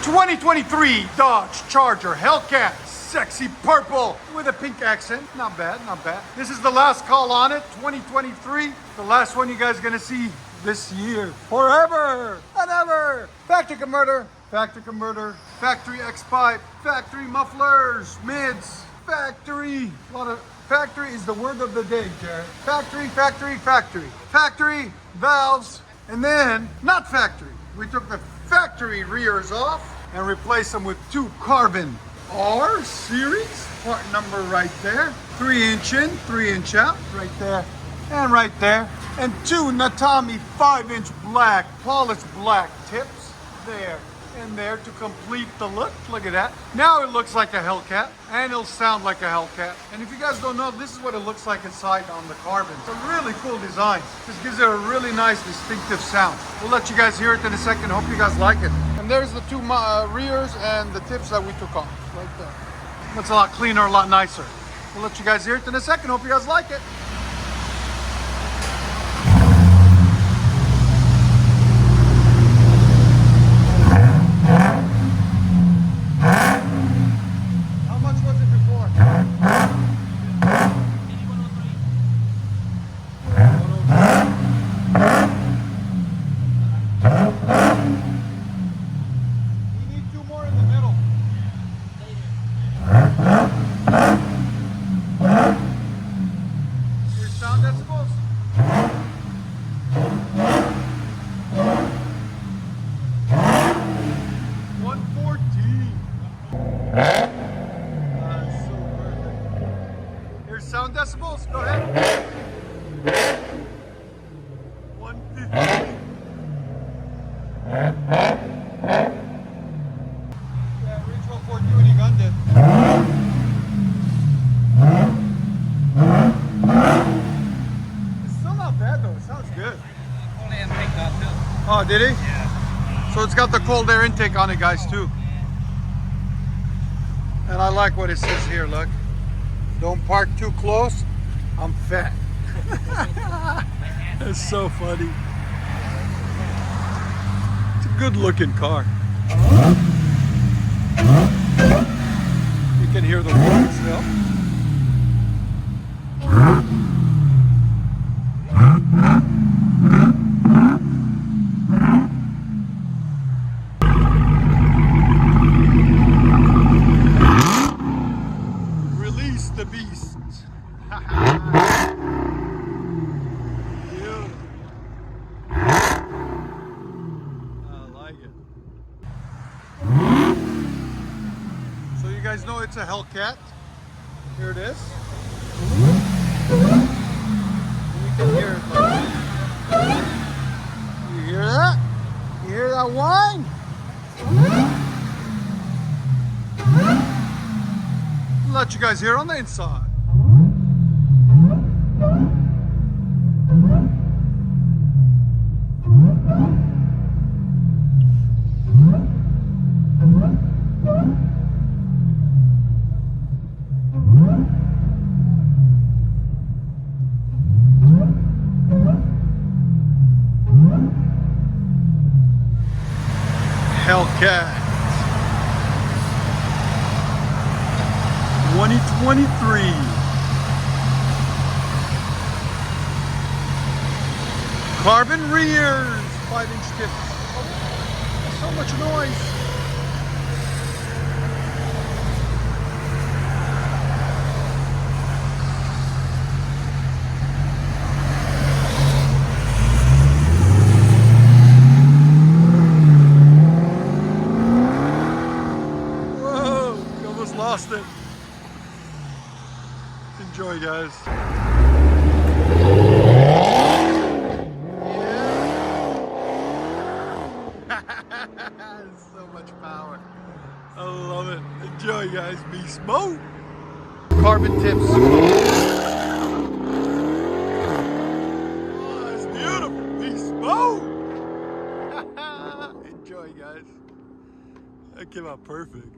2023 Dodge Charger Hellcat, sexy purple with a pink accent. Not bad, not bad. This is the last call on it, 2023. The last one you guys are gonna see this year, forever and ever. Factory converter, factory converter, factory X-pipe, factory mufflers, mids, factory. A lot of factory is the word of the day, Jared. Factory, factory, factory. Factory, valves, and then not factory. We took the factory rears off and replaced them with two CARVEN R series, part number right there. 3-inch in, 3-inch out, right there and right there. And two Natami 5-inch black, polished black tips there and there to complete the look. Look at that. Now it looks like a Hellcat and it'll sound like a Hellcat. And if you guys don't know, this is what it looks like inside on the CARVEN. It's a really cool design. This gives it a really nice distinctive sound. We'll let you guys hear it in a second. Hope you guys like it. And there's the two rears and the tips that we took off right there. Looks a lot cleaner, a lot nicer. We'll let you guys hear it in a second. Hope you guys like it. Sound decibels, go ahead. 150. Yeah, Ritual 420 gunned it. It's still not bad though, it sounds good. Cold air intake too. Oh, did he? Yeah. So it's got the cold air intake on it, guys, too. And I like what it says here, look. Don't park too close, I'm fat. That's so funny. It's a good looking car. You can hear the horn still. The beast. I like it. So you guys know it's a Hellcat. Here it is. And you can hear it. You hear that? You hear that whine? Let you guys hear on the inside. Hellcat 2023. CARVEN rears, 5-inch tips. Oh, so much noise. Whoa, you almost lost it. Enjoy, guys. So much power. I love it. Enjoy, guys. Be smooth. CARVEN tips. Oh, it's beautiful. Be smooth. Enjoy, guys. That came out perfect.